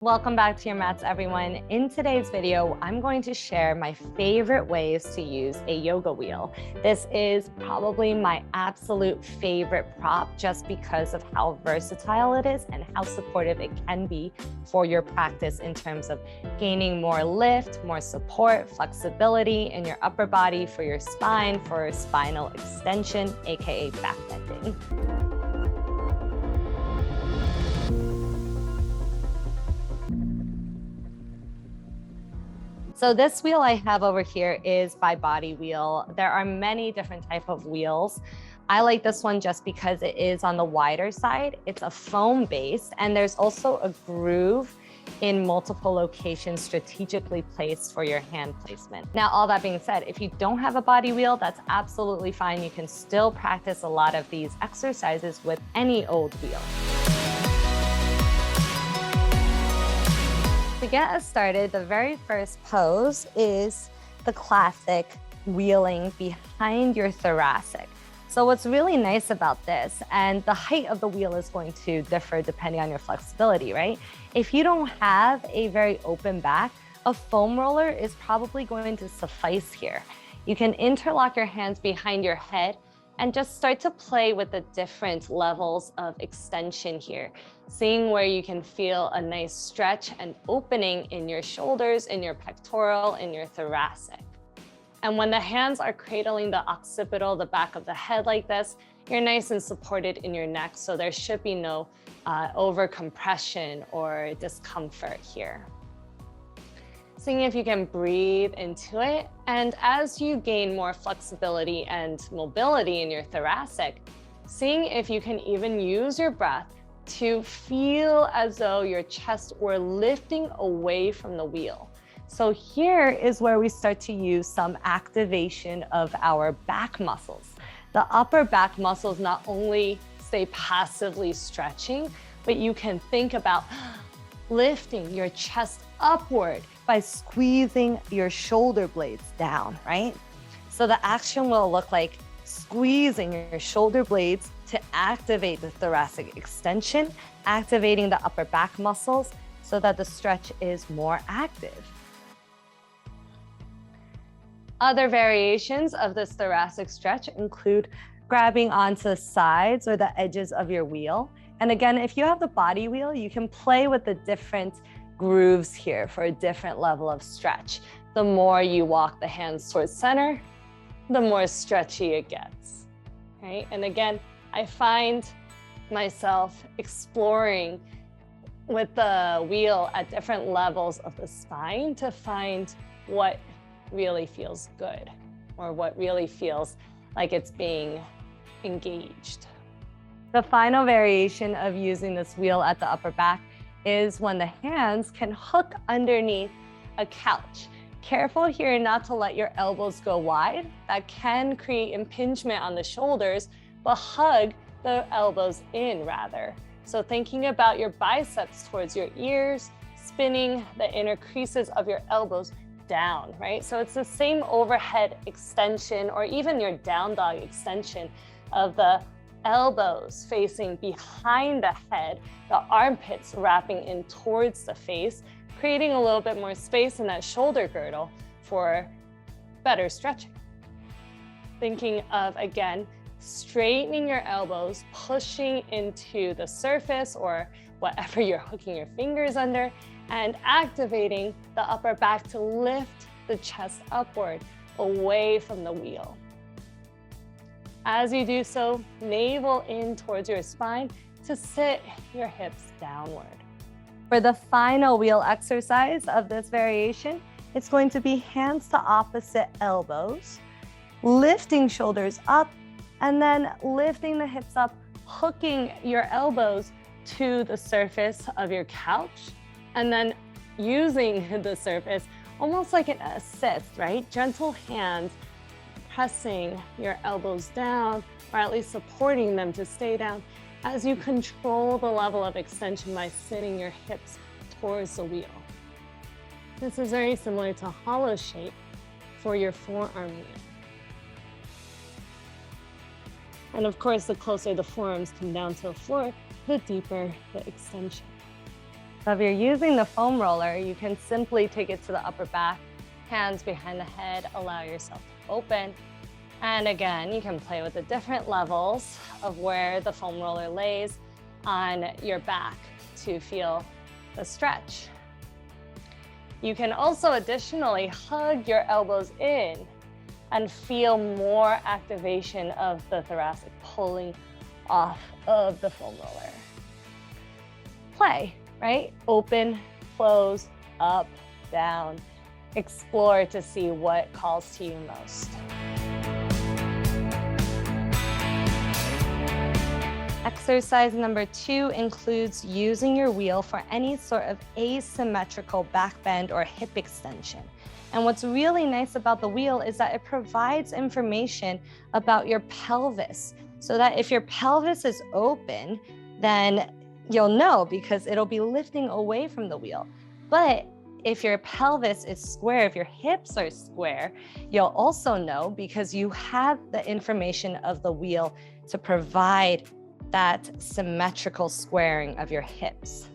Welcome back to your mats, everyone. In today's video, I'm going to share my favorite ways to use a yoga wheel. This is probably my absolute favorite prop just because of how versatile it is and how supportive it can be for your practice in terms of gaining more lift, more support, flexibility in your upper body for your spine, for spinal extension, aka backbending. So this wheel I have over here is by Body Wheel. There are many different types of wheels. I like this one just because it is on the wider side. It's a foam base, and there's also a groove in multiple locations strategically placed for your hand placement. Now, all that being said, if you don't have a body wheel, that's absolutely fine. You can still practice a lot of these exercises with any old wheel. To get us started, the very first pose is the classic wheeling behind your thoracic. So what's really nice about this, and the height of the wheel is going to differ depending on your flexibility, right? If you don't have a very open back, a foam roller is probably going to suffice here. You can interlock your hands behind your head and just start to play with the different levels of extension here, seeing where you can feel a nice stretch and opening in your shoulders, in your pectoral, in your thoracic. And when the hands are cradling the occipital, the back of the head like this, you're nice and supported in your neck, so there should be no over compression or discomfort here. Seeing if you can breathe into it. And as you gain more flexibility and mobility in your thoracic, seeing if you can even use your breath to feel as though your chest were lifting away from the wheel. So here is where we start to use some activation of our back muscles. The upper back muscles not only stay passively stretching, but you can think about lifting your chest upward by squeezing your shoulder blades down, right? So the action will look like squeezing your shoulder blades to activate the thoracic extension, activating the upper back muscles so that the stretch is more active. Other variations of this thoracic stretch include grabbing onto the sides or the edges of your wheel. And again, if you have the body wheel, you can play with the different grooves here for a different level of stretch. The more you walk the hands towards center, the more stretchy it gets, right? And again, I find myself exploring with the wheel at different levels of the spine to find what really feels good or what really feels like it's being engaged. The final variation of using this wheel at the upper back is when the hands can hook underneath a couch. Careful here not to let your elbows go wide. That can create impingement on the shoulders, but hug the elbows in rather. So thinking about your biceps towards your ears, spinning the inner creases of your elbows down, right? So it's the same overhead extension or even your down dog extension of the elbows facing behind the head, the armpits wrapping in towards the face, creating a little bit more space in that shoulder girdle for better stretching. Thinking of, again, straightening your elbows, pushing into the surface or whatever you're hooking your fingers under, and activating the upper back to lift the chest upward away from the wheel. As you do so, navel in towards your spine to sit your hips downward. For the final wheel exercise of this variation, it's going to be hands to opposite elbows, lifting shoulders up, and then lifting the hips up, hooking your elbows to the surface of your couch, and then using the surface almost like an assist, right? Gentle hands pressing your elbows down, or at least supporting them to stay down as you control the level of extension by sitting your hips towards the wheel. This is very similar to hollow shape for your forearm wheel. And of course, the closer the forearms come down to the floor, the deeper the extension. So if you're using the foam roller, you can simply take it to the upper back, hands behind the head, allow yourself to open. And again, you can play with the different levels of where the foam roller lays on your back to feel the stretch. You can also additionally hug your elbows in and feel more activation of the thoracic pulling off of the foam roller. Play, right? Open, close, up, down. Explore to see what calls to you most. Exercise number 2 includes using your wheel for any sort of asymmetrical back bend or hip extension. And what's really nice about the wheel is that it provides information about your pelvis, so that if your pelvis is open, then you'll know because it'll be lifting away from the wheel. But if your pelvis is square, if your hips are square, you'll also know because you have the information of the wheel to provide that symmetrical squaring of your hips.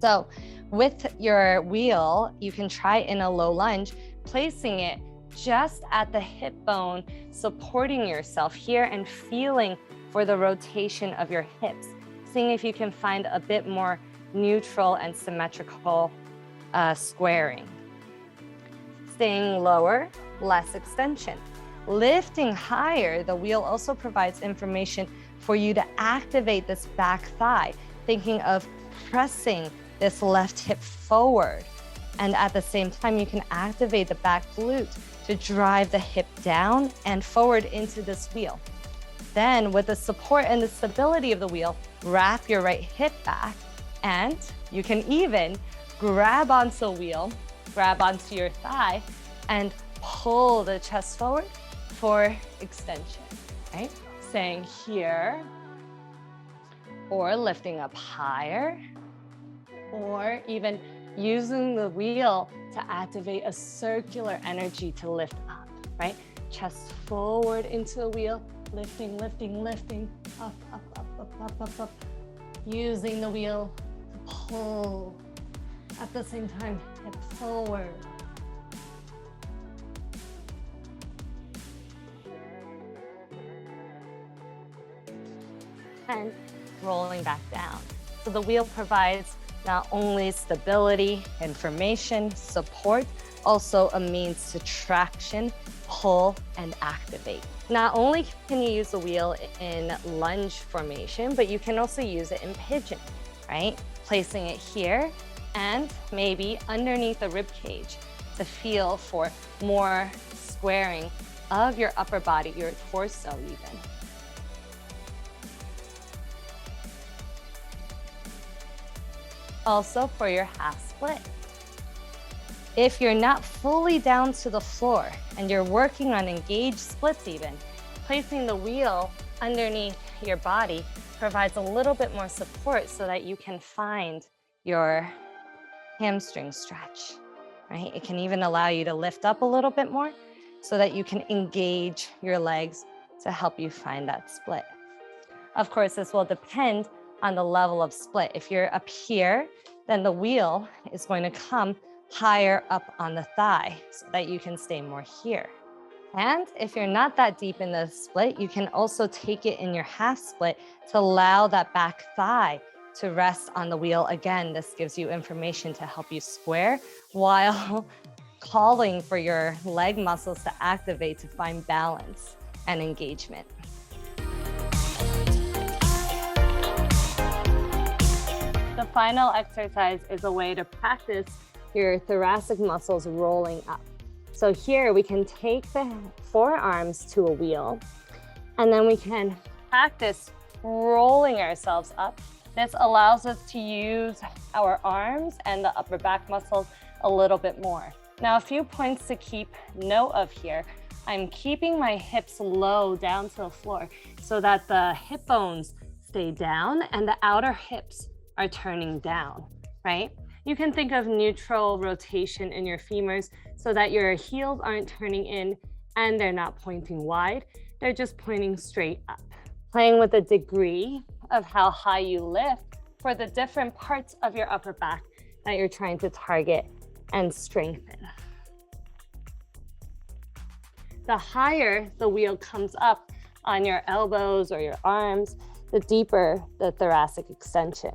So with your wheel, you can try in a low lunge, placing it just at the hip bone, supporting yourself here and feeling for the rotation of your hips, seeing if you can find a bit more neutral and symmetrical squaring. Staying lower, less extension. Lifting higher, the wheel also provides information for you to activate this back thigh, thinking of pressing this left hip forward. And at the same time, you can activate the back glute to drive the hip down and forward into this wheel. Then with the support and the stability of the wheel, wrap your right hip back, and you can even grab onto the wheel, grab onto your thigh, and pull the chest forward for extension, right? Staying here, or lifting up higher, or even using the wheel to activate a circular energy to lift up, right? Chest forward into the wheel, lifting, lifting, lifting, up, up, up, up, up, up, up. Using the wheel to pull. At the same time, hip forward. And rolling back down. So the wheel provides not only stability, information, support, also a means to traction, pull, and activate. Not only can you use the wheel in lunge formation, but you can also use it in pigeon, right? Placing it here and maybe underneath the rib cage to feel for more squaring of your upper body, your torso even. Also for your half split. If you're not fully down to the floor and you're working on engaged splits even, placing the wheel underneath your body provides a little bit more support so that you can find your hamstring stretch, right? It can even allow you to lift up a little bit more so that you can engage your legs to help you find that split. Of course, this will depend on the level of split. If you're up here, then the wheel is going to come higher up on the thigh so that you can stay more here. And if you're not that deep in the split, you can also take it in your half split to allow that back thigh to rest on the wheel. Again, this gives you information to help you square while calling for your leg muscles to activate to find balance and engagement. The final exercise is a way to practice your thoracic muscles rolling up. So here we can take the forearms to a wheel, and then we can practice rolling ourselves up. This allows us to use our arms and the upper back muscles a little bit more. Now, a few points to keep note of here. I'm keeping my hips low down to the floor so that the hip bones stay down and the outer hips are turning down, right? You can think of neutral rotation in your femurs so that your heels aren't turning in and they're not pointing wide. They're just pointing straight up. Playing with the degree of how high you lift for the different parts of your upper back that you're trying to target and strengthen. The higher the wheel comes up on your elbows or your arms, the deeper the thoracic extension.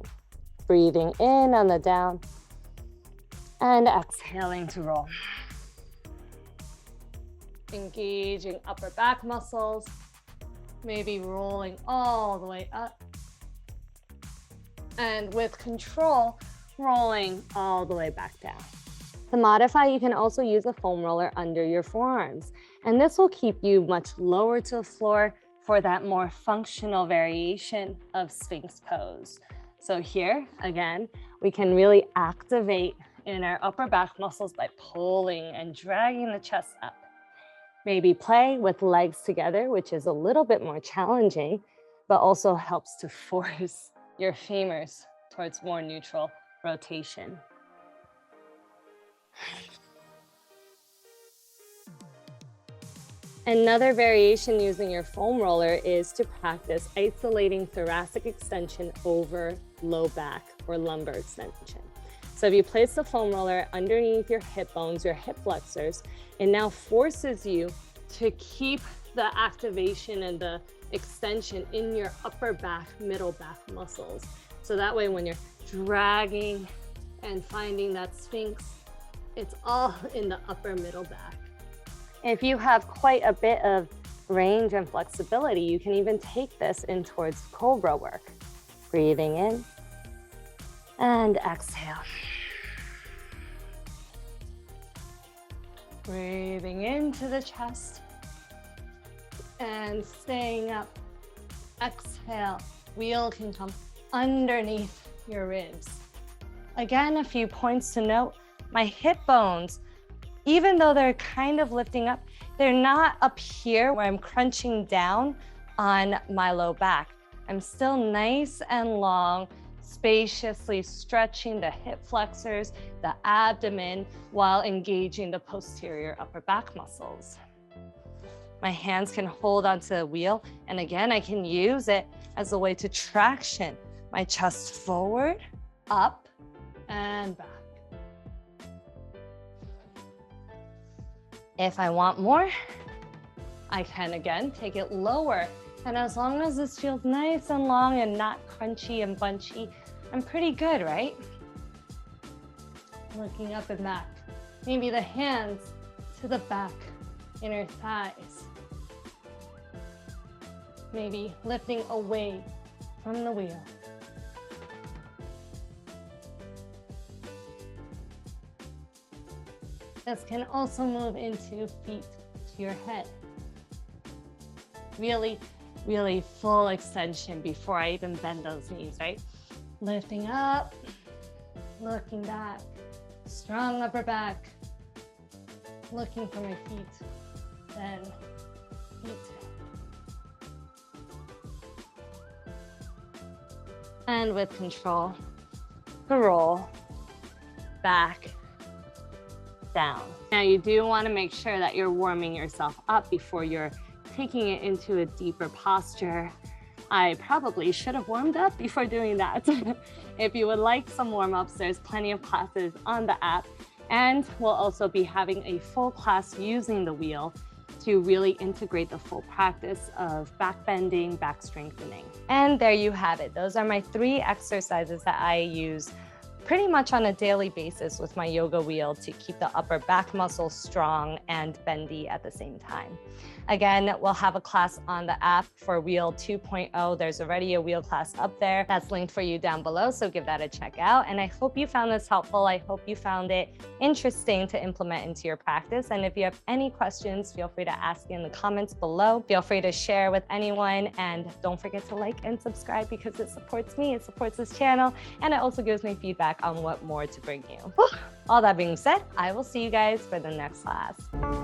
Breathing in on the down and exhaling to roll. Engaging upper back muscles, maybe rolling all the way up. And with control, rolling all the way back down. To modify, you can also use a foam roller under your forearms. And this will keep you much lower to the floor for that more functional variation of Sphinx pose. So here, again, we can really activate in our upper back muscles by pulling and dragging the chest up. Maybe play with legs together, which is a little bit more challenging, but also helps to force your femurs towards more neutral rotation. Another variation using your foam roller is to practice isolating thoracic extension over low back or lumbar extension. So if you place the foam roller underneath your hip bones, your hip flexors, it now forces you to keep the activation and the extension in your upper back, middle back muscles. So that way when you're dragging and finding that Sphinx, it's all in the upper middle back. If you have quite a bit of range and flexibility, you can even take this in towards Cobra work. Breathing in and exhale. Breathing into the chest and staying up. Exhale. Wheel can come underneath your ribs. Again, a few points to note. My hip bones, even though they're kind of lifting up, they're not up here where I'm crunching down on my low back. I'm still nice and long, spaciously stretching the hip flexors, the abdomen, while engaging the posterior upper back muscles. My hands can hold onto the wheel, and again, I can use it as a way to traction my chest forward, up, and back. If I want more, I can again take it lower. And as long as this feels nice and long and not crunchy and bunchy, I'm pretty good, right? Looking up and back. Maybe the hands to the back, inner thighs. Maybe lifting away from the wheel. This can also move into feet to your head. Really, really full extension before I even bend those knees, right? Lifting up, looking back, strong upper back, looking for my feet, then feet. And with control, roll back, down. Now you do want to make sure that you're warming yourself up before you're taking it into a deeper posture. I probably should have warmed up before doing that. If you would like some warm-ups, there's plenty of classes on the app, and we'll also be having a full class using the wheel to really integrate the full practice of back bending, back strengthening. And there you have it. Those are my 3 exercises that I use pretty much on a daily basis with my yoga wheel to keep the upper back muscles strong and bendy at the same time. Again, we'll have a class on the app for Wheel 2.0. There's already a wheel class up there that's linked for you down below, so give that a check out. And I hope you found this helpful. I hope you found it interesting to implement into your practice. And if you have any questions, feel free to ask in the comments below. Feel free to share with anyone, and don't forget to like and subscribe because it supports me, it supports this channel, and it also gives me feedback on what more to bring you. All that being said, I will see you guys for the next class.